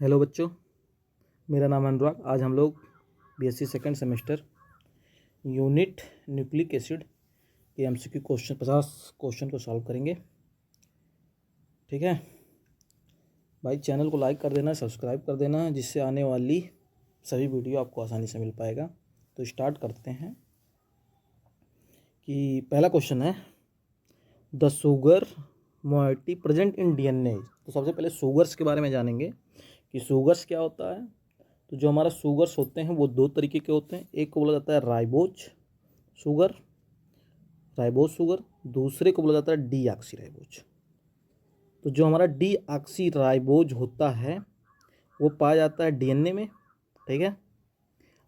Hello बच्चों, मेरा नाम है अनुराग। आज हम लोग BSc second semester unit nucleic acid के एमसीक्यू क्वेश्चन 50 क्वेश्चन को सॉल्व करेंगे। ठीक है भाई, चैनल को लाइक कर देना, सब्सक्राइब कर देना, जिससे आने वाली सभी वीडियो आपको आसानी से मिल पाएगा। तो स्टार्ट करते हैं कि पहला क्वेश्चन है the sugar moiety present in DNA. तो सबसे पहले शुगर्स के बारे में जानेंगे कि शुगर्स क्या होता है। तो जो हमारा शुगर्स होते हैं वो दो तरीके के होते हैं। एक को बोला जाता है राइबोज शुगर, दूसरे को बोला जाता है डीऑक्सी राइबोज। तो जो हमारा डीऑक्सी राइबोज होता है वो पाया जाता है डीएनए में, ठीक है।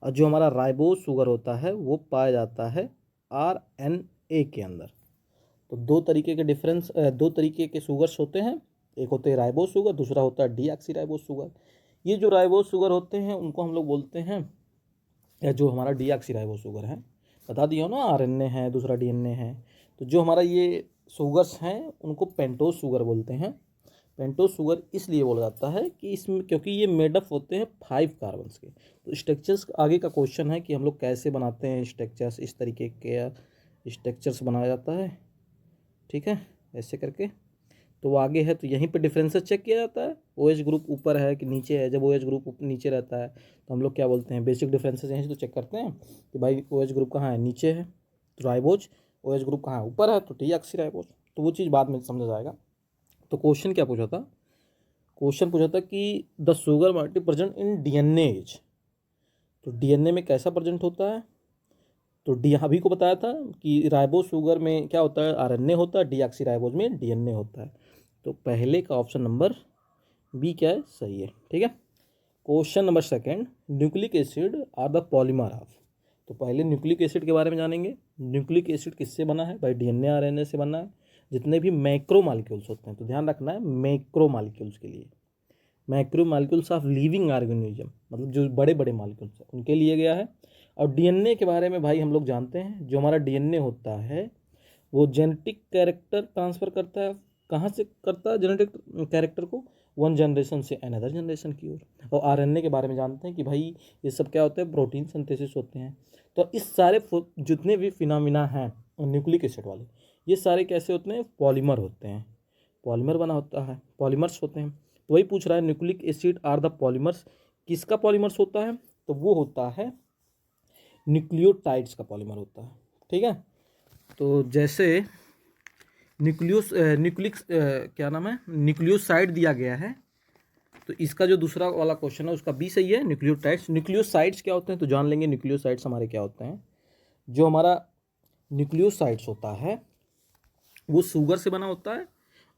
और जो हमारा राइबोज शुगर होता है वो पाया जाता है आरएनए के अंदर। तो दो तरीके के शुगर्स होते हैं। एक होते हैं राइबोज शुगर, दूसरा होता है डीऑक्सी राइबोज शुगर। ये जो राइबोज शुगर होते हैं उनको हम लोग बोलते हैं, या जो हमारा डीऑक्सी राइबोज शुगर है, बता दिया हो ना, आरएनए है, दूसरा डीएनए है। तो जो हमारा ये शुगर्स हैं उनको पेंटोज शुगर बोलते हैं। पेंटोज शुगर इसलिए बोला जाता है कि इसमें, क्योंकि ये मेडअप होते हैं 5 कार्बन्स के। तो स्ट्रक्चर्स आगे का क्वेश्चन है कि हम लोग कैसे बनाते हैं स्ट्रक्चर्स। इस तरीके के स्ट्रक्चर्स बनाया जाता है, ठीक है, ऐसे करके। तो वो आगे है, तो यहीं पे डिफरेंसेस चेक किया जाता है। ओएच ग्रुप ऊपर है कि नीचे है। जब ओएच ग्रुप नीचे रहता है तो हम लोग क्या बोलते हैं, बेसिक डिफरेंसेस यहीं से तो चेक करते हैं कि भाई ओएच ग्रुप कहाँ है, नीचे है तो राइबोज, ओएच ग्रुप कहाँ है, ऊपर है तो डीऑक्सी राइबोज। तो वो चीज़ बाद में समझा जाएगा। तो क्वेश्चन क्या पूछा था, क्वेश्चन पूछा था कि the sugar multi present in DNA as. तो डीएनए में कैसा प्रेजेंट होता है। तो डी अभी को बताया था कि राइबोज शुगर में क्या होता है, आरएनए होता है, डीऑक्सी राइबोज में डीएनए होता है। तो पहले का ऑप्शन नंबर बी क्या है, सही है, ठीक है। Question number second, nucleic acid are the polymer of. तो पहले न्यूक्लिक एसिड के बारे में जानेंगे। न्यूक्लिक एसिड किससे बना है भाई, डीएनए आरएनए से बना है। जितने भी मैक्रो मॉलिक्यूल्स होते हैं, तो ध्यान रखना है मैक्रो मॉलिक्यूल्स के लिए, macro molecules of living organism, मतलब जो बड़े बड़े मॉलिक्यूल्स हैं उनके लिए गया है। और डीएनए के बारे में भाई हम लोग जानते हैं, जो हमारा डीएनए होता है वो जेनेटिक कैरेक्टर ट्रांसफ़र करता है। कहाँ से करता है जेनेटिक कैरेक्टर को, वन जनरेशन से अनदर जनरेशन की ओर। और आरएनए के बारे में जानते हैं कि भाई ये सब क्या होता है, प्रोटीन सिंथेसिस होते हैं। तो इस सारे जितने भी फिनोमिना हैं न्यूक्लिक एसिड वाले, ये सारे कैसे होते हैं, पॉलीमर होते हैं। पॉलीमर बना होता है, पॉलीमर्स होते हैं। तो वही पूछ रहा है, nucleic acid are the polymers, किसका पॉलीमर्स होता है, तो वो होता है न्यूक्लियोटाइड्स का पॉलीमर होता है, ठीक है। तो जैसे क्या नाम है, न्यूक्लियोसाइड दिया गया है। तो इसका जो दूसरा वाला क्वेश्चन है उसका बी सही है, न्यूक्लियोटाइड्स। न्यूक्लियोसाइड्स क्या होते हैं तो जान लेंगे, न्यूक्लियोसाइड्स हमारे क्या होते हैं। जो हमारा न्यूक्लियोसाइड्स होता है वो शुगर से बना होता है,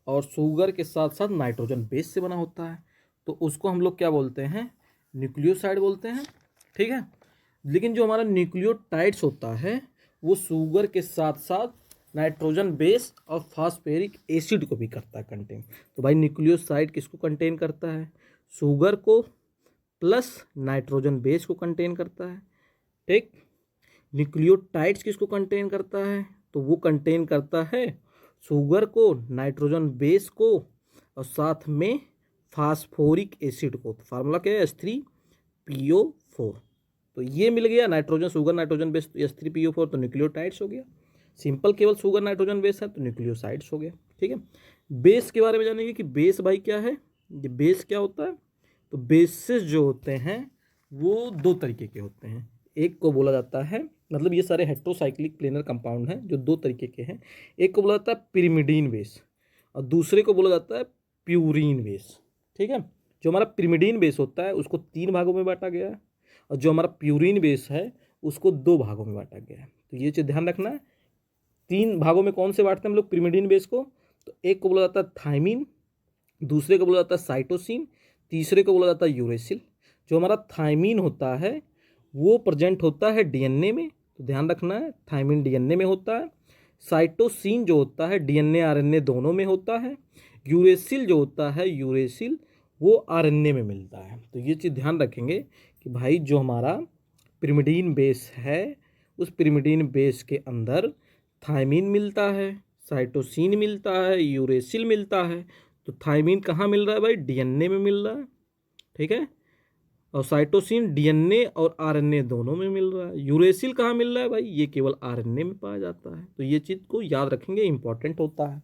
और शुगर के साथ साथ नाइट्रोजन बेस से बना होता है। तो उसको हम लोग क्या बोलते हैं, न्यूक्लियोसाइड बोलते हैं, ठीक है। लेकिन जो हमारा न्यूक्लियोटाइड्स होता है वो शुगर के साथ साथ नाइट्रोजन बेस और फास्फोरिक एसिड को भी करता है कंटेन। तो भाई न्यूक्लियोसाइड किसको कंटेन करता है, शुगर को प्लस नाइट्रोजन बेस को कंटेन करता है, ठीक। न्यूक्लियोटाइड्स किसको कंटेन करता है, तो वो कंटेन करता है शुगर को, नाइट्रोजन बेस को, और साथ में फास्फोरिक एसिड को। तो फार्मूला क्या है, H3PO4। तो ये मिल गया, नाइट्रोजन शुगर नाइट्रोजन बेस तो H3PO4, तो न्यूक्लियोटाइड्स हो गया। सिंपल केवल शुगर नाइट्रोजन बेस है तो न्यूक्लियोसाइड्स हो गया, ठीक है। बेस के बारे में जानेंगे कि बेस भाई क्या है, ये बेस क्या होता है। तो बेसिस जो होते हैं वो दो तरीके के होते हैं। एक को बोला जाता है, मतलब ये सारे हेट्रोसाइक्लिक प्लेनर कंपाउंड हैं जो दो तरीके के हैं। एक को बोला जाता है पिरिमिडीन बेस, और दूसरे को बोला जाता है प्यूरिन बेस, ठीक है। जो हमारा पिरिमिडीन बेस होता है उसको 3 भागों में बांटा गया है, और जो हमारा प्यूरिन बेस है उसको 2 भागों में बांटा गया है। तो ये चीज़ ध्यान रखना है, 3 भागों में कौन से बांटते हैं हम लोग पिरिमिडीन बेस को। तो एक को बोला जाता है थाइमिन, दूसरे को बोला जाता है साइटोसिन, तीसरे को बोला जाता है यूरेसिल। जो हमारा थाइमिन होता है वो प्रेजेंट होता है डीएनए में, तो ध्यान रखना है थाइमिन डीएनए में होता है। साइटोसिन जो होता है डीएनए आरएनए दोनों में होता है। यूरेसिल जो होता है, यूरेसिल वो आरएनए में मिलता है। तो ये चीज़ ध्यान रखेंगे कि भाई जो हमारा पिरिमिडीन बेस है उस पिरिमिडीन बेस के अंदर थाइमिन मिलता है, साइटोसिन मिलता है, यूरेसिल मिलता है। तो थाइमिन कहाँ मिल रहा है भाई, डीएनए में मिल रहा है, ठीक है। और साइटोसिन डीएनए और आरएनए दोनों में मिल रहा है। यूरेसिल कहाँ मिल रहा है भाई? ये केवल आरएनए में पाया जाता है। तो ये चीज़ को याद रखेंगे, इंपॉर्टेंट होता है।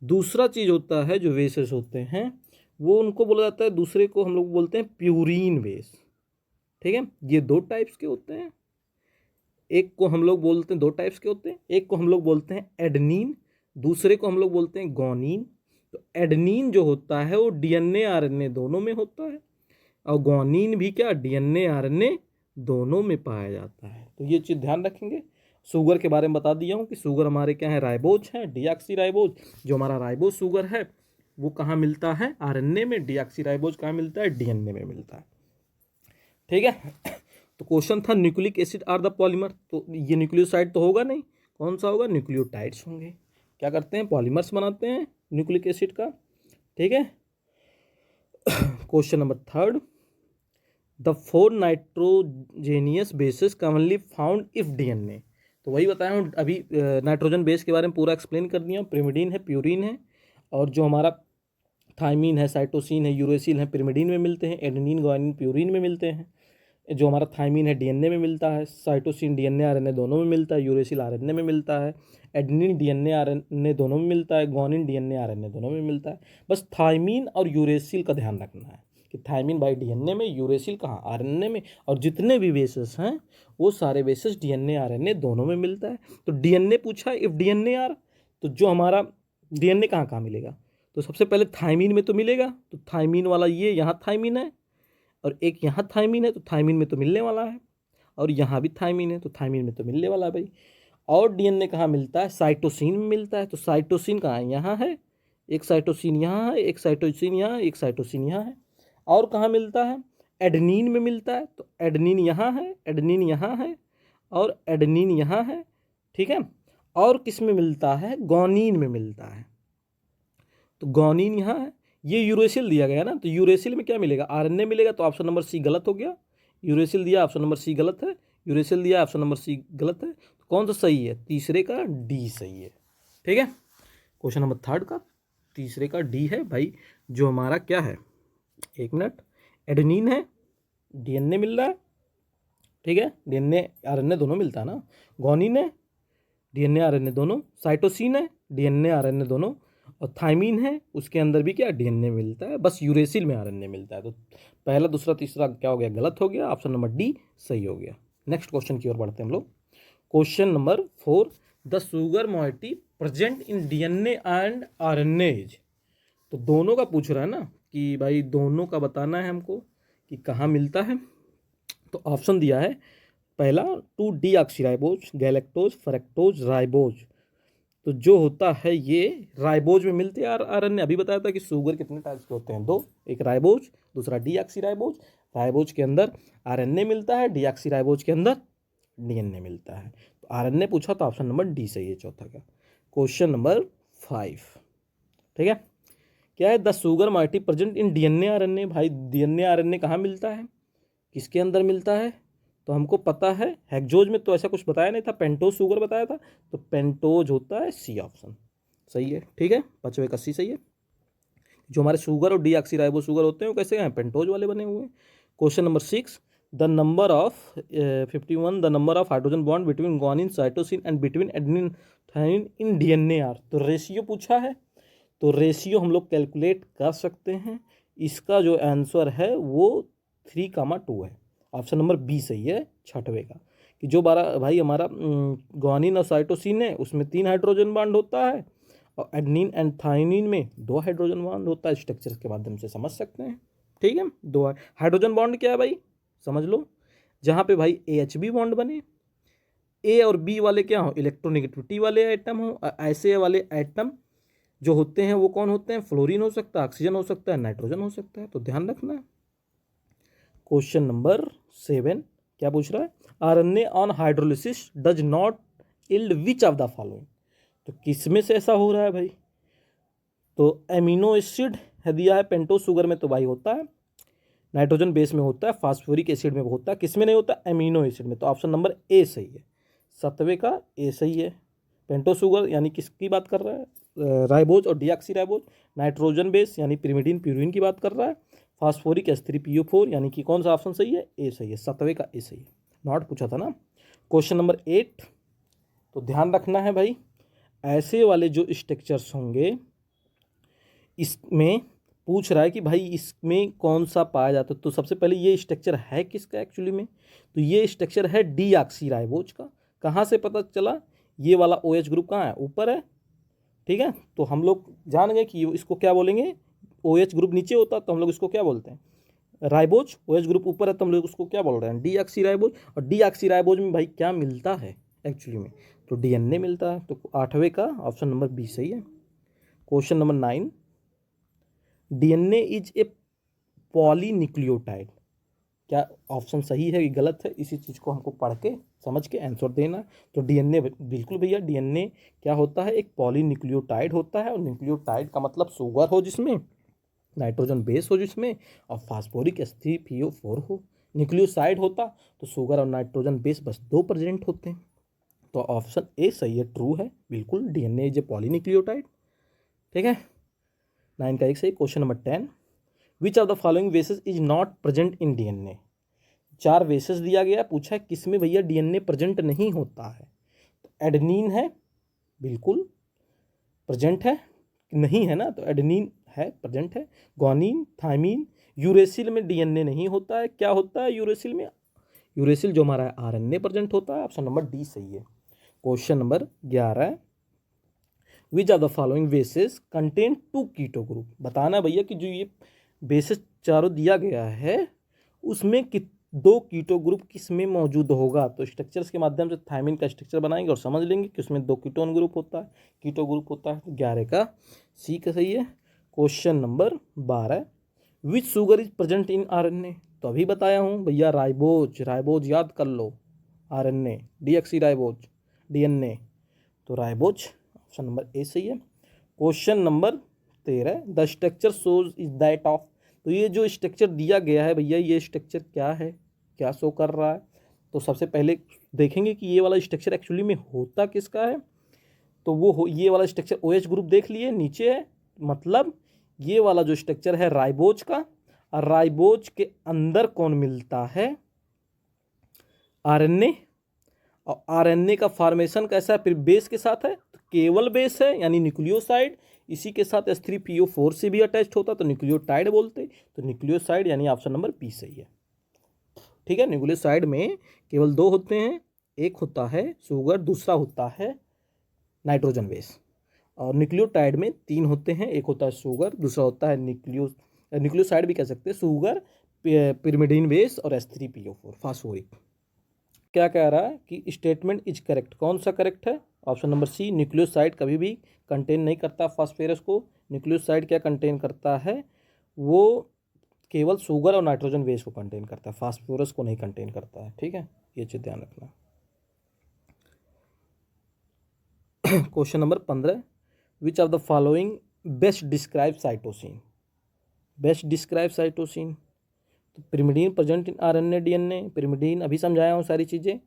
दूसरा चीज़ होता है जो बेसेस होते हैं वो उनको बोला जाता है, दूसरे को हम लोग बोलते हैं प्यूरीन बेस। ठीक है, ये दो टाइप्स के होते हैं। एक को हम लोग बोलते हैं, दो टाइप्स के होते हैं, एक को हम लोग बोलते हैं एडनीन, दूसरे को हम लोग बोलते हैं गोनीन। तो एडनीन जो होता है वो डीएनए आरएनए दोनों में होता है, और गोनीन भी क्या, डीएनए आरएनए दोनों में पाया जाता है। तो ये चीज़ ध्यान रखेंगे। शुगर के बारे में बता दिया हूँ कि शुगर हमारे क्या है, राइबोज है, डीऑक्सी राइबोज। जो हमारा राइबोज शुगर है वो कहाँ मिलता है, आरएनए में। डीऑक्सी राइबोज कहाँ मिलता है, डीएनए में मिलता है। ठीक है। तो क्वेश्चन था nucleic acid are the polymer, तो ये न्यूक्लियोसाइड तो होगा नहीं, कौन सा होगा, न्यूक्लियोटाइड्स होंगे। क्या करते हैं, पॉलीमर्स बनाते हैं न्यूक्लिक एसिड का। ठीक है। Question number third, the 4 nitrogenous basis commonly found if DNA. तो वही बताया हूँ अभी, नाइट्रोजन बेस के बारे में पूरा एक्सप्लेन कर दिया। पिरिमिडीन है, प्यूरिन है, और जो हमारा थाइमीन है, साइटोसिन है, यूरेसिल है, पिरिमिडीन में मिलते हैं। एडेनिन ग्वानिन प्यूरिन में मिलते हैं। जो हमारा थाइमीन है डीएनए में मिलता है, साइटोसिन डीएनए आरएनए दोनों में मिलता है, यूरेसिल आरएनए में मिलता है, एडेनिन डीएनए आरएनए दोनों में मिलता है, ग्वानिन डीएनए आरएनए दोनों में मिलता है। बस थाइमीन और यूरेसिल का ध्यान रखना है कि थाइमीन बाई डीएनए में, यूरेसिल कहाँ, आरएनए में। और जितने भी बेसिस हैं वो सारे बेसिस डीएनए आरएनए दोनों में मिलता है। तो डीएनए पूछा, इफ डीएनए आर, तो जो हमारा डीएनए कहाँ कहाँ मिलेगा, तो सबसे पहले थाइमीन में तो मिलेगा। तो थाइमीन वाला ये यहाँ थाइमीन है, और एक यहाँ थाइमीन है, तो थाइमीन में तो मिलने वाला है, और यहाँ भी थाइमीन है, तो थाइमीन में तो मिलने वाला है भाई। और डीएनए कहाँ मिलता है, साइटोसिन में मिलता है। तो साइटोसिन कहाँ है, यहाँ है, एक साइटोसिन यहाँ है, एक साइटोसिन यहाँ है, एक साइटोसिन यहाँ है। और कहाँ मिलता है, एडेनिन में मिलता है। तो एडेनिन यहाँ है, एडेनिन यहाँ है, और एडेनिन यहाँ है। ठीक है। और किस में मिलता है, गोनीन में मिलता है। तो गोनीन यहाँ है। ये यूरेसिल दिया गया ना, तो यूरेसिल में क्या मिलेगा, आरएनए मिलेगा। तो ऑप्शन नंबर सी गलत हो गया। यूरेसिल दिया, ऑप्शन नंबर सी गलत है। यूरेसिल दिया, ऑप्शन नंबर सी गलत है। तो कौन सा सही है, तीसरे का डी सही है। ठीक है। क्वेश्चन नंबर थर्ड का तीसरे का डी है भाई। जो हमारा क्या है, एक मिनट, एडेनिन है, डीएनए मिल रहा है। ठीक है, डीएनए आरएनए दोनों मिलता है ना। गोनीन है, डीएनए आरएनए दोनों। साइटोसिन है, डीएनए आरएनए दोनों। और थाइमीन है, उसके अंदर भी क्या, डीएनए मिलता है। बस यूरेसिल में आरएनए मिलता है। तो पहला, दूसरा, तीसरा क्या हो गया, गलत हो गया। ऑप्शन नंबर डी सही हो गया। नेक्स्ट क्वेश्चन की ओर बढ़ते हैं हम लोग। Question number 4, the sugar moiety present in DNA and RNA. तो दोनों का पूछ रहा है ना कि भाई दोनों का बताना है हमको कि कहाँ मिलता है। तो ऑप्शन दिया है पहला 2 डीऑक्सीराइबोज, गैलेक्टोज, फ्रक्टोज, राइबोज। तो जो होता है ये राइबोज में मिलते हैं। आरएनए अभी बताया था कि शुगर कितने टाइप्स के होते हैं, दो, एक राइबोज, दूसरा डीऑक्सीराइबोज। राइबोज के अंदर आरएनए मिलता है, डीऑक्सीराइबोज के अंदर डीएनए मिलता है। तो आरएनए पूछा तो ऑप्शन नंबर डी सही है चौथा का। Question number 5। ठीक है, क्या है, the sugar mighty present in DNA RNA. भाई डीएनए आरएनए कहाँ मिलता है, किसके अंदर मिलता है, तो हमको पता है हेक्सोज में तो ऐसा कुछ बताया नहीं था, पेंटोज शुगर बताया था। तो पेंटोज होता है सी ऑप्शन सही है। ठीक है, पांचवे का सी सही है। जो हमारे शुगर और डीऑक्सीराइबो शुगर होते हैं वो कैसे हैं, पेंटोज वाले बने हुए हैं। Question number 6, the number of 51 the number of hydrogen bond between guanine, cytosine and between adenine, thymine in DNA are. तो रेशियो पूछा है, तो रेशियो हम लोग कैलकुलेट कर सकते हैं। इसका जो आंसर है वो 3,2 है। ऑप्शन नंबर बी सही है छठवें का। कि जो भाई हमारा गुआनिन और साइटोसिन है उसमें 3 हाइड्रोजन बॉन्ड होता है, और एडेनिन एंड थाइमिन में 2 हाइड्रोजन बॉन्ड होता है। स्ट्रक्चर के माध्यम से समझ सकते हैं। ठीक है, 2 हाइड्रोजन बॉन्ड क्या है भाई, समझ लो, जहाँ पे भाई AHB बॉन्ड बने, ए और बी वाले क्या हो, इलेक्ट्रोनेगेटिविटी वाले आइटम हो। ऐसे वाले आइटम जो होते हैं वो कौन होते हैं, फ्लोरीन हो सकता है, ऑक्सीजन हो सकता है, नाइट्रोजन हो सकता है। तो ध्यान रखना है। क्वेश्चन नंबर 7 क्या पूछ रहा है, RNA on hydrolysis does not yield which of the following. तो किस में से ऐसा हो रहा है भाई, तो एमिनो एसिड है दिया है, पेंटोज शुगर में तो भाई होता है, नाइट्रोजन बेस में होता है, फास्फोरिक एसिड में होता है, किस में नहीं होता, एमिनो एसिड में। तो ऑप्शन नंबर ए सही है, 7वें का ए सही है। पेंटोज शुगर यानी किसकी बात कर रहा है, राइबोज और डीऑक्सी राइबोज। नाइट्रोजन बेस यानी पिरिमिडीन प्यूरिन की बात कर रहा है। फास्फोरिक H3PO4, यानी कि कौन सा ऑप्शन सही है? ए सही है, 7वें का ए सही है। नॉट पूछा था ना। क्वेश्चन नंबर 8, तो ध्यान रखना है भाई, ऐसे वाले जो स्ट्रक्चर्स होंगे इसमें पूछ रहा है कि भाई इसमें कौन सा पाया जाता है। तो सबसे पहले ये स्ट्रक्चर है किसका एक्चुअली में? तो ये स्ट्रक्चर है डीऑक्सीराइबोज का। कहाँ से पता चला? ये वाला OH ग्रुप कहाँ है? ऊपर है, ठीक है। तो हम लोग जान गए कि इसको क्या बोलेंगे, OH ग्रुप नीचे होता तो हम लोग इसको क्या बोलते हैं? राइबोज। OH ग्रुप ऊपर है तो हम लोग उसको क्या बोल रहे हैं? डीऑक्सीराइबोज। और डीऑक्सीराइबोज में भाई क्या मिलता है एक्चुअली में? तो DNA मिलता है। तो 8वें का ऑप्शन नंबर बी सही है। Question number 9, DNA is a polynucleotide. क्या ऑप्शन सही है कि गलत है? इसी चीज़ को हमको पढ़ के समझ के आंसर देना। तो DNA बिल्कुल भैया, DNA क्या होता है? एक पॉलीन्यूक्लियोटाइड होता है। और न्यूक्लियोटाइड का मतलब शुगर हो जिसमें, नाइट्रोजन बेस हो जिसमें, और फास्फोरिक H3PO4 हो। न्यूक्लियोसाइड होता तो शुगर और नाइट्रोजन बेस बस 2 प्रेजेंट होते हैं। तो ऑप्शन ए सही है, ट्रू है बिल्कुल, DNA इज ए पॉलीन्यूक्लियोटाइड। ठीक है, 9 का 1 सही। Question number 10, which of the following basis is not present in DNA? 4 basis दिया गया, पूछा है किसमें भैया DNA प्रेजेंट नहीं होता है। तो एडेनिन है, बिल्कुल प्रेजेंट है, नहीं है ना, तो एडेनिन है, प्रेजेंट है। ग्वानिन, थाइमिन, यूरेसिल में DNA नहीं होता है। क्या होता है यूरेसिल में? यूरेसिल जो हमारा RNA प्रेजेंट होता है। ऑप्शन नंबर डी सही है। Question number 11, which of the following bases contain 2 keto group? बताना भैया कि जो ये बेसिस चारों दिया गया है उसमें 2 कीटो ग्रुप किस में मौजूद होगा। तो स्ट्रक्चर्स के माध्यम से थायमिन का स्ट्रक्चर बनाएंगे और समझ लेंगे कि उसमें 2 कीटोन ग्रुप होता है, कीटो ग्रुप होता है। तो 11 का सी का सही है। Question number 12, which sugar is present in RNA? तो अभी बताया हूँ भैया, राइबोज। राइबोज याद कर लो, RNA, डीऑक्सीराइबोज, DNA, तो राइबोज ऑप्शन नंबर ए सही है। Question number 13, the structure shows is that of? तो ये जो स्ट्रक्चर दिया गया है भैया, ये स्ट्रक्चर क्या है, क्या शो कर रहा है? तो सबसे पहले देखेंगे कि ये वाला स्ट्रक्चर एक्चुअली में होता किसका है। तो वो ये वाला स्ट्रक्चर OH ग्रुप देख लिए नीचे है, मतलब ये वाला जो स्ट्रक्चर है राइबोज का। और राइबोज के अंदर कौन मिलता है? RNA। और RNA का फॉर्मेशन कैसा है? फिर बेस के साथ है, तो केवल बेस है यानी न्यूक्लियोसाइड। इसी के साथ H3PO4 से भी अटैच्ड होता तो न्यूक्लियोटाइड बोलते। तो न्यूक्लियोसाइड यानी ऑप्शन नंबर बी सही है। ठीक है, न्यूक्लियोसाइड में केवल 2 होते हैं, एक होता है शुगर, दूसरा होता है नाइट्रोजन बेस। और न्यूक्लियोटाइड में 3 होते हैं, एक होता है शुगर, दूसरा होता है न्यूक्लियोसाइड भी कह सकते हैं, शुगर, पिरिमिडीन बेस और H3PO4 फास्फोरिक। क्या कह रहा है कि स्टेटमेंट इज करेक्ट? कौन सा करेक्ट है? ऑप्शन नंबर सी, न्यूक्लियोसाइड कभी भी कंटेन नहीं करता फास्फोरस को। न्यूक्लियोसाइड क्या कंटेन करता है? वो केवल शुगर और नाइट्रोजन बेस को कंटेन करता है, फास्फोरस को नहीं कंटेन करता है। ठीक है, ये चीज़ ध्यान रखना। Question number 15, which of the following best describe cytosine? Best describe cytosine, तो pyrimidine present in RNA DNA। Pyrimidine अभी समझाया हूँ सारी चीज़ें।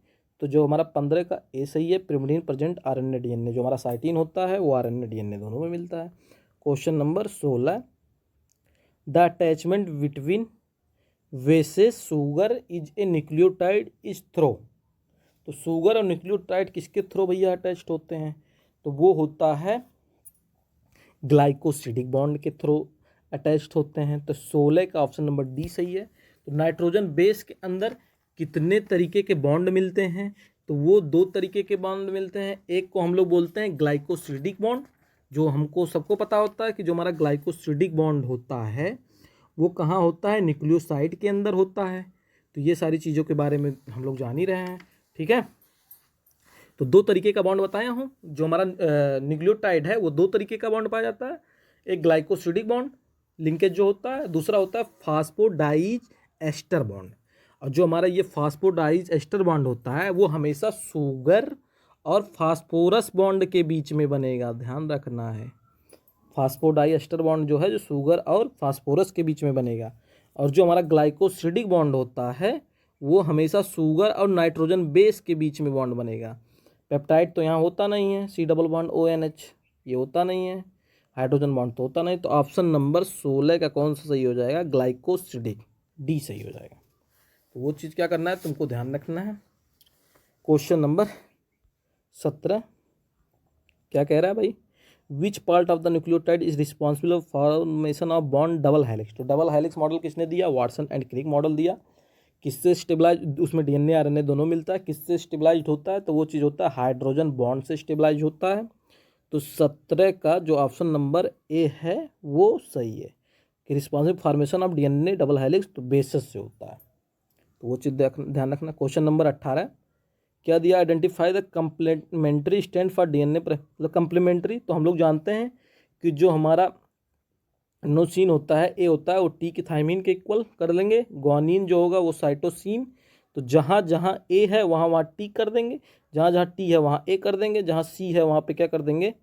तो जो हमारा 15 का ए सही है, पिरिमिडीन प्रेजेंट RNA DNA। जो हमारा साइटिन होता है वो RNA DNA दोनों में मिलता है। Question number 16, the attachment between bases sugar is a nucleotide is through. तो शुगर और न्यूक्लियोटाइड किसके थ्रो भैया अटैच्ड होते हैं? तो वो होता है ग्लाइकोसिडिक बॉन्ड के थ्रू अटैच्ड होते हैं। तो 16 का ऑप्शन नंबर डी सही है। तो नाइट्रोजन बेस के अंदर कितने तरीके के बॉन्ड मिलते हैं? तो वो 2 तरीके के बॉन्ड मिलते हैं। एक को हम लोग बोलते हैं ग्लाइकोसिडिक बॉन्ड, जो हमको सबको पता होता है कि जो हमारा ग्लाइकोसिडिक बॉन्ड होता है वो कहाँ होता है? न्यूक्लियोसाइड के अंदर होता है। तो ये सारी चीज़ों के बारे में हम लोग जान ही रहे हैं। ठीक है, तो 2 तरीके का बॉन्ड बताया हूँ। जो हमारा न्यूक्लियोटाइड है वो 2 तरीके का बॉन्ड पाया जाता है। एक ग्लाइकोसिडिक बॉन्ड लिंकेज जो होता है, दूसरा होता है फास्फोडाइज एस्टर बॉन्ड। और जो हमारा ये फास्फोडाइज एस्टर बॉन्ड होता है वो हमेशा शुगर और फास्फोरस बॉन्ड के बीच में बनेगा, ध्यान रखना है। फास्फोडाइज एस्टर बॉन्ड जो है जो शुगर और फास्फोरस के बीच में बनेगा। और जो हमारा ग्लाइकोसिडिक बॉन्ड होता है वो हमेशा शुगर और नाइट्रोजन बेस के बीच में बॉन्ड बनेगा। पेप्टाइड तो यहाँ होता नहीं है, C डबल बॉन्ड ONH, ये होता नहीं है। हाइड्रोजन बॉन्ड तो होता नहीं, तो ऑप्शन नंबर 16 का कौन सा सही हो जाएगा, ग्लाइकोसिडिक, डी सही हो जाएगा। तो वो चीज़ क्या करना है तुमको ध्यान रखना है। क्वेश्चन नंबर 17 क्या कह रहा है भाई, which part of the nucleotide is responsible formation of bond double helix. तो डबल हेलिक्स मॉडल किसने दिया, वाटसन एंड क्रिक मॉडल दिया। किससे स्टेबलाइज, उसमें डीएनए आरएनए दोनों मिलता है, किससे स्टेबलाइज होता है, तो वो चीज़ होता है हाइड्रोजन बॉन्ड से स्टेबलाइज होता है। तो 17 का जो ऑप्शन नंबर ए है वो सही है कि responsible formation of DNA double helix तो बेसिस से होता है। तो वो चीज़ ध्यान रखना। क्वेश्चन नंबर 18 क्या दिया, identify the complementary stand for DNA पर, मतलब कंप्लीमेंट्री तो हम लोग जानते हैं कि जो हमारा नोसिन होता है, ए होता है, वो टी की थाइमिन के इक्वल कर लेंगे। ग्वानिन जो होगा वो साइटोसिन, तो जहाँ जहाँ ए है वहाँ वहाँ टी कर देंगे, जहाँ जहाँ टी है वहाँ ए कर देंगे, जहाँ सी है वहाँ पे क्या कर देंगे,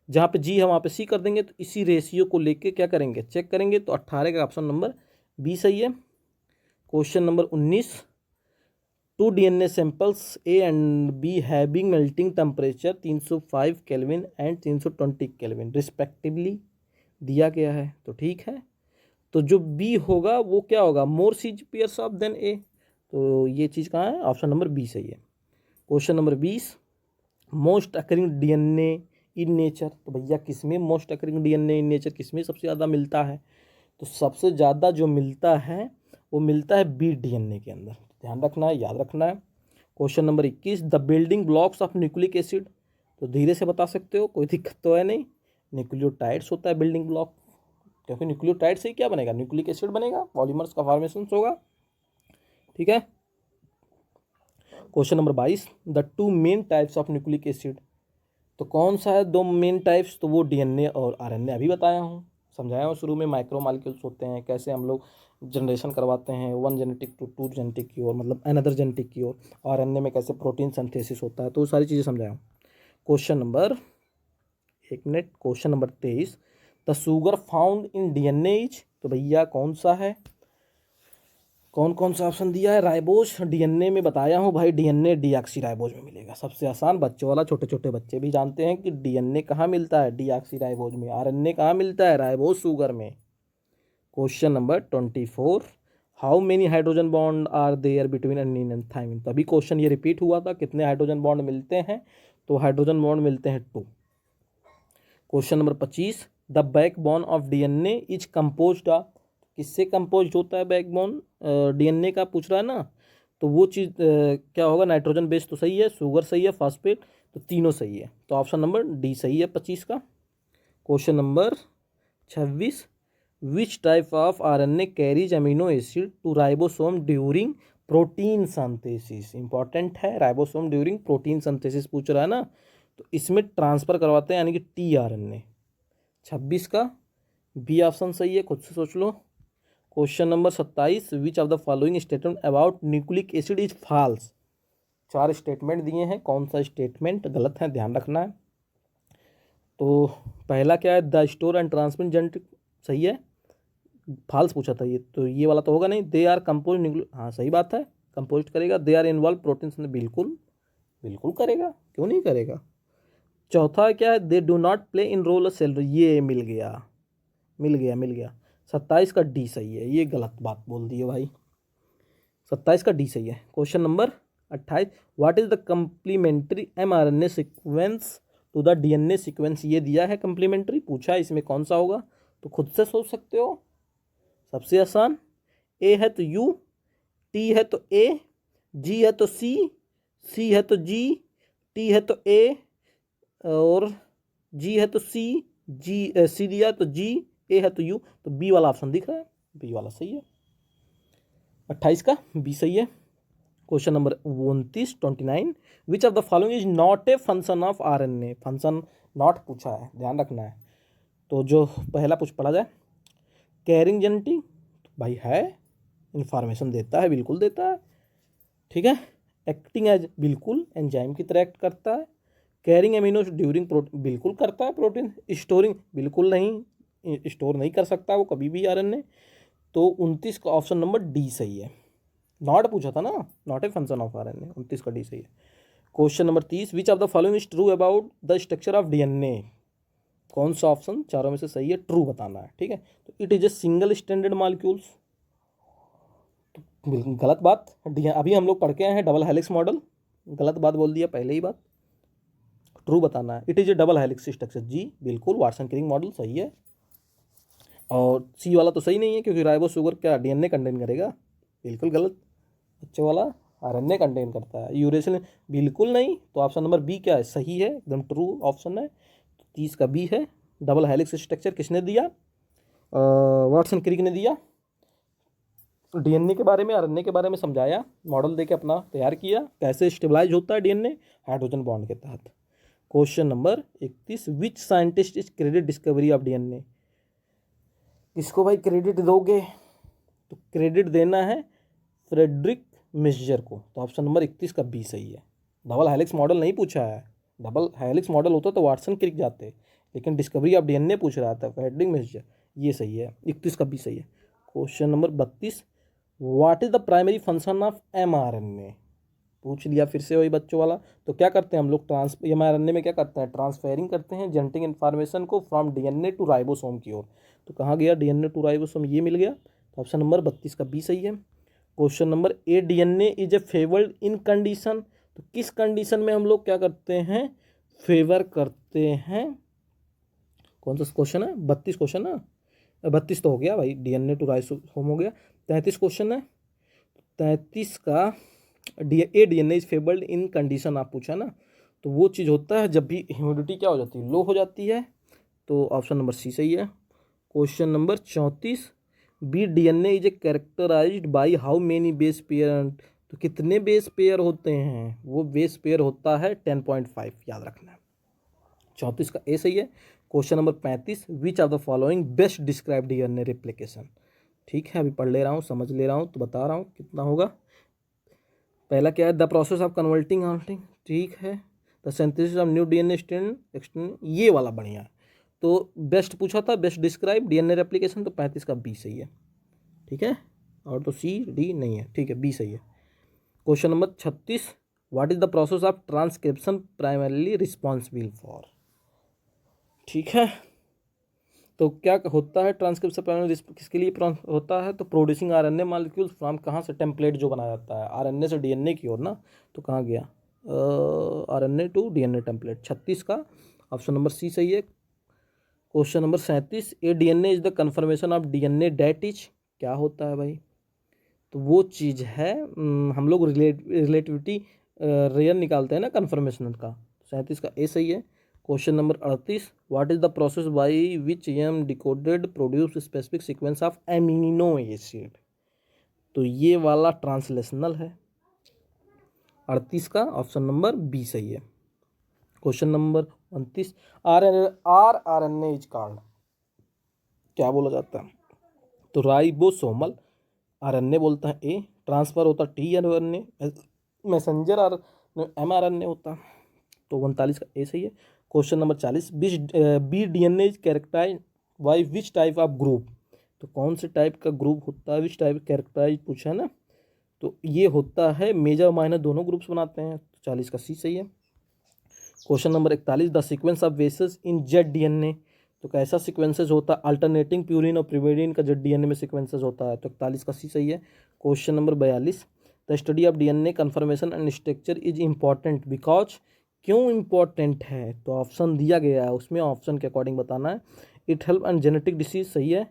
जहाँ पे जी है वहाँ पे सी कर देंगे। तो इसी रेशियो को लेके क्या करेंगे, चेक करेंगे। तो 18 का ऑप्शन नंबर बी सही है। Question number 19, two DNA samples A and B having melting temperature 305 kelvin and 320 kelvin respectively दिया गया है। तो ठीक है, तो जो बी होगा वो क्या होगा, मोर सी पेयर्स ऑफ देन ए। तो ये चीज़ कहाँ है, ऑप्शन नंबर बी सही है। Question number 20, most occurring DNA in nature. तो भैया किसमें most occurring DNA in nature, किसमें सबसे ज़्यादा मिलता है, तो सबसे ज़्यादा जो मिलता है वो मिलता है बी डीएनए के अंदर। ध्यान रखना है, याद रखना है। Question number 21, the building blocks of nucleic acid. तो धीरे से बता सकते हो, कोई दिक्कत तो है नहीं। न्यूक्लियोटाइड्स होता है बिल्डिंग ब्लॉक, क्योंकि न्यूक्लियोटाइड से ही क्या बनेगा, न्यूक्लिक एसिड बनेगा, पॉलीमर्स का फॉर्मेशन होगा। ठीक है। Question number 22, the two main types of nucleic acid. तो कौन सा है दो मेन टाइप्स, तो वो डीएनए और आरएनए अभी बताया हूँ, समझाया हूँ शुरू में। माइक्रो मॉलिक्यूल्स होते हैं, कैसे हम लोग जनरेशन करवाते हैं one genetic to two genetic की ओर, मतलब अनदर जेनेटिक की ओर। आरएनए में कैसे प्रोटीन सिंथेसिस होता है, तो वो सारी चीज़ें समझाया हूँ। क्वेश्चन नंबर, एक minute, question number 23, the sugar found in DNA is. तो भैया कौन सा है, कौन कौन सा ऑप्शन दिया है, राइबोज। डीएनए में बताया हूँ भाई, डीएनए डीऑक्सी राइबोज में मिलेगा, सबसे आसान, बच्चों वाला, छोटे छोटे बच्चे भी जानते हैं कि डीएनए कहाँ मिलता है, डीऑक्सी राइबोज में। आरएनए कहाँ मिलता है, राइबोज शुगर में। Question number 24, how many hydrogen bond are there between adenine and thymine. तभी क्वेश्चन ये रिपीट हुआ था, कितने हाइड्रोजन बॉन्ड मिलते हैं, तो हाइड्रोजन बॉन्ड मिलते हैं 2। Question number 25, the backbone of DNA is composed of. किससे कंपोज्ड होता है बैकबोन, डीएनए का पूछ रहा है ना, तो वो चीज़ क्या होगा, नाइट्रोजन बेस तो सही है, शुगर सही है, फॉस्फेट, तो तीनों सही है। तो ऑप्शन नंबर डी सही है 25 का। Question number 26, which type of RNA carries amino acid to ribosome during protein synthesis. Important है, राइबोसोम ड्यूरिंग प्रोटीन सिंथेसिस पूछ रहा है ना, तो इसमें ट्रांसफ़र करवाते हैं, यानी कि टी आरएनए। 26 का बी ऑप्शन सही है, खुद से सोच लो। Question number 27, which of the following statement about nucleic acid is false. 4 statement दिए हैं, कौन सा स्टेटमेंट गलत है, ध्यान रखना है। तो पहला क्या है, the store and transmit genetic, सही है। फॉल्स पूछा था ये, तो ये वाला तो होगा नहीं। दे आर कंपोज न्यूक्लिक, हाँ सही बात है, कंपोज करेगा। दे आर इन्वॉल्व प्रोटीन, बिल्कुल बिल्कुल करेगा, क्यों नहीं करेगा। चौथा क्या है, they do not play in role cell, ये मिल गया मिल गया मिल गया। 27 का डी सही है, ये गलत बात बोल दी है भाई, 27 का डी सही है। Question number 28, what is the complementary mRNA sequence to the DNA sequence. ये दिया है कंप्लीमेंट्री, पूछा इसमें कौन सा होगा, तो खुद से सोच सकते हो, सबसे आसान। ए है तो यू, टी है तो ए, जी है तो सी, सी है तो जी, टी है तो ए, और जी है तो सी, जी सी दिया तो जी, ए है तो यू, तो बी वाला ऑप्शन दिख रहा है, बी वाला सही है। 28 का बी सही है। Question number 29, which of the following is not a function of RNA. Function not पूछा है, ध्यान रखना है। तो जो पहला कुछ पढ़ा जाए, कैरिंग जेनेटिक, भाई है, इंफॉर्मेशन देता है, बिल्कुल देता है, ठीक है। एक्टिंग एज, बिल्कुल एंजाइम की तरह एक्ट करता है। कैरिंग एमिनो ड्यूरिंग प्रोटीन, बिल्कुल करता है प्रोटीन। स्टोरिंग, बिल्कुल नहीं, स्टोर नहीं कर सकता वो कभी भी आरएनए। तो 29 का ऑप्शन नंबर डी सही है। नॉट पूछा था ना, not a function of RNA, 29 का डी सही है। Question number 30, which of the following is true about the structure of DNA. कौन सा ऑप्शन चारों में से सही है, ट्रू बताना है, ठीक है। तो it is a single standard molecules, बिल्कुल गलत बात। अभी हम लोग पढ़ के आए हैं डबल हेलिक्स मॉडल, गलत बात बोल दिया पहले ही बात, ट्रू बताना है। It is a double helix structure, जी बिल्कुल वाटसन क्रिक मॉडल सही है। और सी वाला तो सही नहीं है क्योंकि राइबो शुगर क्या डीएनए कंटेन करेगा, बिल्कुल गलत। बच्चों वाला आरएनए कंटेन करता है, यूरेसिल बिल्कुल नहीं। तो ऑप्शन नंबर बी क्या है, सही है, एकदम ट्रू ऑप्शन है। 30 का बी है। डबल हेलिक्स स्ट्रक्चर किसने दिया, वाटसन क्रिक ने दिया। डीएनए के बारे में आरएनए के बारे में समझाया, मॉडल देके अपना तैयार किया, कैसे स्टेबलाइज होता है डीएनए हाइड्रोजन बॉन्ड के तहत। Question number 31, which scientist is credit discovery of DNA, किसको भाई क्रेडिट दोगे, तो क्रेडिट देना है फ्रेडरिक मिस्जर को। तो ऑप्शन नंबर 31 का बी सही है। डबल हेलिक्स मॉडल नहीं पूछा है, डबल हेलिक्स मॉडल होता तो वाटसन क्रिक जाते, लेकिन डिस्कवरी ऑफ डीएनए पूछ रहा था, फ्रेडरिक मिस्जर, ये सही है, 31 का बी सही है। Question number 32, what is the primary function of mRNA, पूछ लिया फिर से वही बच्चों वाला। तो क्या करते हैं हम लोग, एमआरएनए में क्या करते हैं, ट्रांसफेरिंग करते हैं जेनेटिक इन्फॉर्मेशन को फ्रॉम डीएनए टू राइबोसोम की ओर। तो कहाँ गया डीएनए टू राइबोसोम, ये मिल गया। तो ऑप्शन नंबर 32 का बी सही है। Question number A, DNA is A favoured in condition, तो किस कंडीशन में हम लोग क्या करते हैं, फेवर करते हैं, कौन सा क्वेश्चन है, 32 क्वेश्चन है, 32 तो हो गया भाई, डीएनए टू राइबोसोम हो गया। 33 क्वेश्चन है, 33 का DNA is favoured in condition आप पूछा ना, तो वो चीज़ होता है जब भी ह्यूमिडिटी क्या हो जाती है, लो हो जाती है। तो ऑप्शन नंबर सी सही है। Question number 34, B DNA is a characterized by how many base pair, तो कितने बेस पेयर होते हैं, वो बेस पेयर होता है 10.5, याद रखना है। 34 का ए सही है। Question number 35, which of the following best describe DNA replication, ठीक है अभी पढ़ ले रहा हूँ, समझ ले रहा हूँ, तो बता रहा हूँ कितना होगा। पहला क्या है, द प्रोसेस ऑफ कन्वर्टिंग, ठीक है। The synthesis of new DNA strand, ये वाला बढ़िया है। तो बेस्ट पूछा था, बेस्ट डिस्क्राइब डीएनए रेप्लिकेशन, तो 35 का बी सही है, ठीक है। और तो सी डी नहीं है, ठीक है, बी सही है। Question number 36, what is the process of transcription primarily responsible for, ठीक है। तो क्या होता है ट्रांसक्रिप्शन प्राइमरी किसके लिए होता है, तो प्रोड्यूसिंग आरएनए मॉलिक्यूल्स फ्रॉम, कहाँ से, टेम्पलेट जो बनाया जाता है आरएनए से डीएनए की ओर ना, तो कहाँ गया, आरएनए टू डीएनए टेम्पलेट। 36 का ऑप्शन नंबर सी सही है। Question number 37, A DNA is the conformation of DNA that is, क्या होता है भाई, तो वो चीज़ है, हम लोग रिलेटिविटी रेयर निकालते हैं ना कन्फर्मेशन का। 37 का ए सही है। Question number 38, what is the process by which M decoded produce specific sequence of amino acid, तो ये वाला ट्रांसलेशनल है। 38 का ऑप्शन नंबर बी सही है। Question number 29, RNA is called, क्या बोला जाता है, तो राइबोसोमल आरएनए बोलता है ए, ट्रांसफर होता T RNA, messenger R mRNA होता, तो 39 का ए सही है। Question number 40, B DNA is characterize by which type of group, तो कौन से टाइप का ग्रुप होता है, विच टाइप कैरेक्टराइज पूछा है ना, तो ये होता है मेजर माइनर दोनों ग्रुप्स बनाते हैं, तो 40 का सी सही है। Question number 41, the sequence of bases in Z DNA, तो कैसा सीक्वेंसेज होता है, अल्टरनेटिंग प्यूरिन और प्रिवेडिन का जेड डीएनए में सीक्वेंसेज होता है, तो 41 का सी सही है। Question number 42, the study of DNA conformation and structure is important because, क्यों इम्पॉर्टेंट है, तो ऑप्शन दिया गया है उसमें ऑप्शन के अकॉर्डिंग बताना है। It help and genetic disease सही है,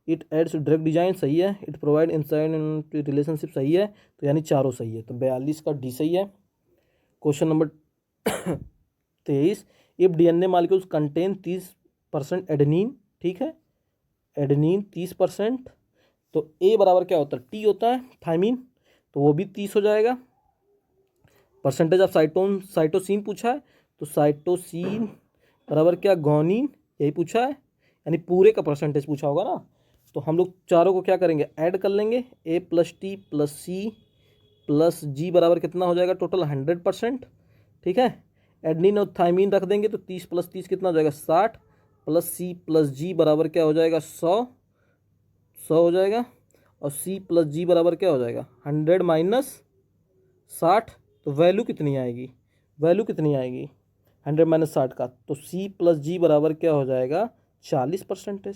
इट एड्स ड्रग डिजाइन सही है, इट प्रोवाइड इंसाइट रिलेशनशिप सही है, तो यानी चारों सही है, तो 42 का डी सही है। Question number 23, if DNA molecules contain 30% adenine, ठीक है, एडेनिन 30%, तो ए बराबर क्या होता है, टी होता है थाइमिन, तो वो भी 30 हो जाएगा। परसेंटेज ऑफ साइटोसिन पूछा है, तो साइटोसिन बराबर क्या, गोनिन, यही पूछा है, यानी पूरे का परसेंटेज पूछा होगा ना, तो हम लोग चारों को क्या करेंगे, ऐड कर लेंगे, A plus T plus C plus G बराबर कितना हो जाएगा, टोटल 100%, ठीक है। एडनिन और थाइमिन रख देंगे तो 30 प्लस 30 कितना हो जाएगा, 60 प्लस सी प्लस जी बराबर क्या हो जाएगा, 100 हो जाएगा, और सी प्लस जी बराबर क्या हो जाएगा, 100 माइनस 60, तो वैल्यू कितनी आएगी, वैल्यू कितनी आएगी, 100 माइनस 60 का, तो C प्लस जी बराबर क्या हो जाएगा 40%।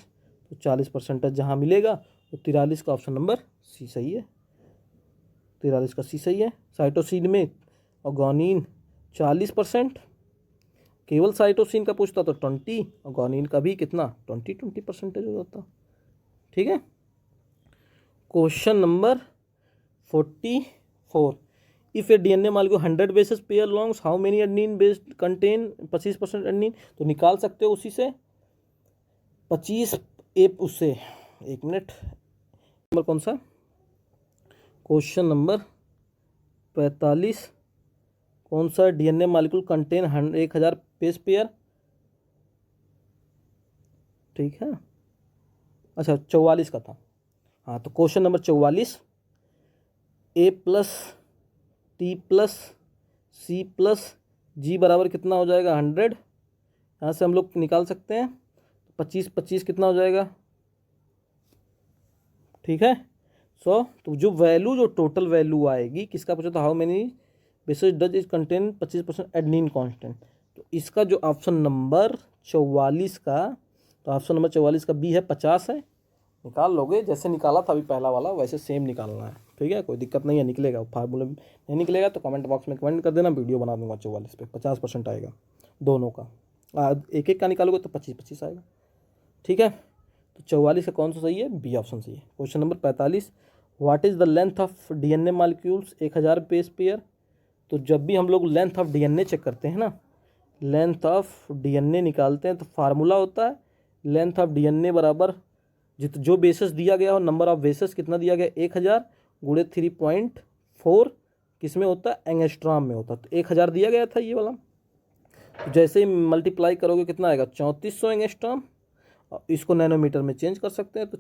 तो 40% जहाँ मिलेगा तो 43 का ऑप्शन नंबर सी सही है। 43 का सी सही है। साइटोसिन में और गॉनिन 40%, केवल साइटोसिन का पूछता तो 20 और गॉनिन का भी कितना 20% हो जाता। ठीक है। Question number 44, if A DNA molecule 100 bases pair longs how many adenine base contain 25% adenine, तो निकाल सकते हो उसी से 25 एप उससे। एक मिनट, नंबर कौन सा, क्वेश्चन नंबर 45, कौन सा DNA molecule contain 1000 base pair. ठीक है, अच्छा 44 का था। हाँ, तो question number 44, A plus T plus C plus G बराबर कितना हो जाएगा 100। यहाँ से हम लोग निकाल सकते हैं 25 कितना हो जाएगा। ठीक है। तो जो टोटल वैल्यू आएगी, किसका पूछा था, how many basis does is contain 25% adenine constant, तो इसका जो ऑप्शन नंबर 44 का, तो ऑप्शन नंबर 44 का बी है 50 है। निकाल लोगे, जैसे निकाला था अभी पहला वाला वैसे सेम निकालना है। ठीक है, कोई दिक्कत नहीं है, निकलेगा। फार्मूला नहीं निकलेगा तो कमेंट बॉक्स में कमेंट कर देना, वीडियो बना दूंगा 44 पे। 50% आएगा दोनों का, एक एक का निकालोगे तो 25 आएगा। ठीक है, तो 44 का कौन सा सही है, बी ऑप्शन सही है। Question number 45, what is the length of DNA molecules 1000 base pair. तो जब भी हम लोग लेंथ ऑफ डीएनए चेक करते हैं ना, लेंथ ऑफ डीएनए निकालते हैं तो फार्मूला होता है लेंथ ऑफ डीएनए बराबर जो बेसिस दिया गया हो, नंबर ऑफ बेसिस कितना दिया गया 1000 गुणे 3.4 किस में होता है, एंगस्ट्रॉम में होता है। तो 1000 दिया गया था ये वाला, तो जैसे ही मल्टीप्लाई करोगे कितना आएगा 3400 एंगस्ट्रॉम। इसको नैनोमीटर में चेंज कर सकते हैं तो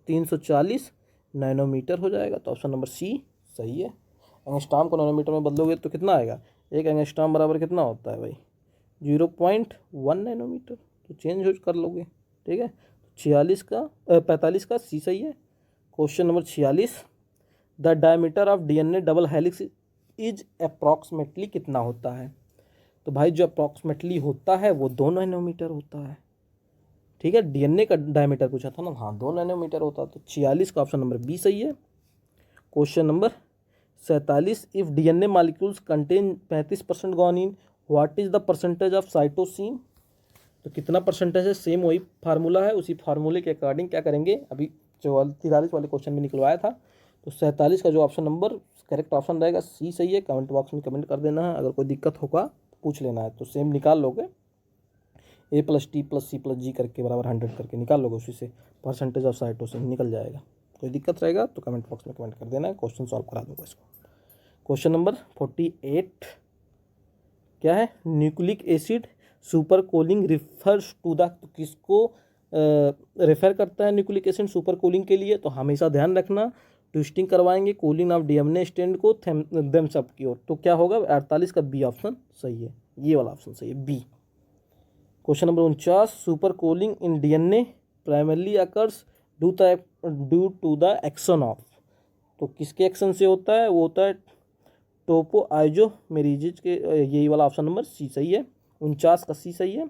340 नैनोमीटर हो जाएगा। तो ऑप्शन नंबर सी सही है। एंगस्ट्रॉम को नैनोमीटर में बदलोगे तो कितना आएगा, एक एंगस्ट्रॉम बराबर कितना होता है भाई 0.1 नैनोमीटर, तो चेंज हो कर लोगे। ठीक है, 45 का सी सही है। Question number 46, the diameter of DNA double helix is approximately कितना होता है। तो भाई जो अप्रॉक्सीमेटली होता है वो 2 नैनोमीटर होता है। ठीक है, डीएनए का डायमीटर पूछा था ना, हाँ 2 नैनोमीटर होता है। तो 46 का ऑप्शन नंबर बी सही है। Question number 47, if DNA molecules contain 35% guanine what is the percentage of cytosine. तो कितना परसेंटेज है, सेम वही फार्मूला है, उसी फार्मूले के अकॉर्डिंग क्या करेंगे, अभी 43 वाले क्वेश्चन में निकलवाया था। तो 47 का जो ऑप्शन नंबर करेक्ट ऑप्शन रहेगा सी सही है। कमेंट बॉक्स में कमेंट कर देना है, अगर कोई दिक्कत होगा पूछ लेना है। तो सेम निकाल लोगे, A plus T plus C plus G करके बराबर 100 करके निकाल लोगे, उसी से परसेंटेज ऑफ साइटोसिन निकल जाएगा। कोई दिक्कत रहेगा तो कमेंट बॉक्स में कमेंट कर देना है, क्वेश्चन सॉल्व करा दूंगा इसको। क्वेश्चन नंबर 48 क्या है, nucleic acid super cooling refers to the, तो किसको रेफर करता है न्यूक्लिक एसिड सुपर कूलिंग के लिए। तो हमेशा ध्यान रखना, ट्विस्टिंग करवाएंगे कूलिंग ऑफ डीएनए स्टैंड को थेम्स अप की ओर। तो क्या होगा 48 का बी ऑप्शन सही है, ये वाला ऑप्शन सही है B. Question number 49, super cooling in DNA primarily occurs due to the action of. तो किसके एक्शन से होता है, वो होता है टोपो आइजोमेरेजिज के, यही वाला ऑप्शन नंबर सी सही है। 49 का सी सही है।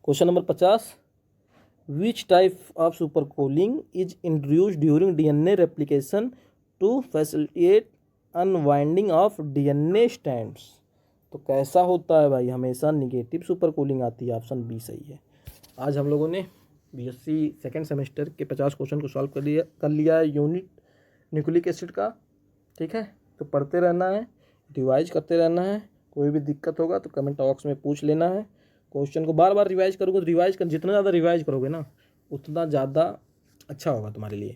Question number 50, which type of super cooling is introduce during DNA replication to facilitate unwinding of DNA strands. तो कैसा होता है भाई, हमेशा निगेटिव सुपर कूलिंग आती है, ऑप्शन बी सही है। आज हम लोगों ने बीएससी सेकेंड सेमेस्टर के 50 क्वेश्चन को सॉल्व कर लिया है यूनिट न्यूक्लिक एसिड का। ठीक है, तो पढ़ते रहना है, रिवाइज करते रहना है। कोई भी दिक्कत होगा तो कमेंट बॉक्स में पूछ लेना है। क्वेश्चन को बार बार रिवाइज करोगे तो जितना ज़्यादा रिवाइज करोगे ना उतना ज़्यादा अच्छा होगा तुम्हारे लिए,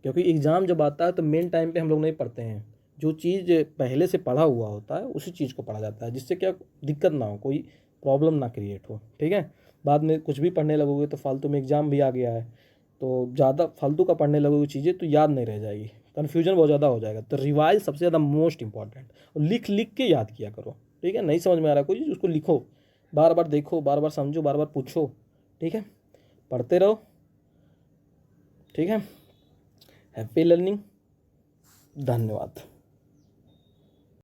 क्योंकि एग्ज़ाम जब आता है तो मेन टाइम पे हम लोग नहीं पढ़ते हैं। जो चीज़ पहले से पढ़ा हुआ होता है उसी चीज़ को पढ़ा जाता है, जिससे क्या दिक्कत ना हो, कोई प्रॉब्लम ना क्रिएट हो। ठीक है, बाद में कुछ भी पढ़ने लगोगे तो फालतू में एग्ज़ाम भी आ गया है, तो ज़्यादा फालतू का पढ़ने लगोगे चीज़ें तो याद नहीं रह जाएगी, कन्फ्यूजन बहुत ज़्यादा हो जाएगा। तो रिवाइज सबसे ज़्यादा मोस्ट इंपॉर्टेंट, और लिख लिख के याद किया करो। ठीक है, नहीं समझ में आ रहा कोई चीज़ उसको लिखो, बार बार देखो, बार बार समझो, बार बार पूछो। ठीक है, पढ़ते रहो। ठीक है, हैप्पी लर्निंग, धन्यवाद।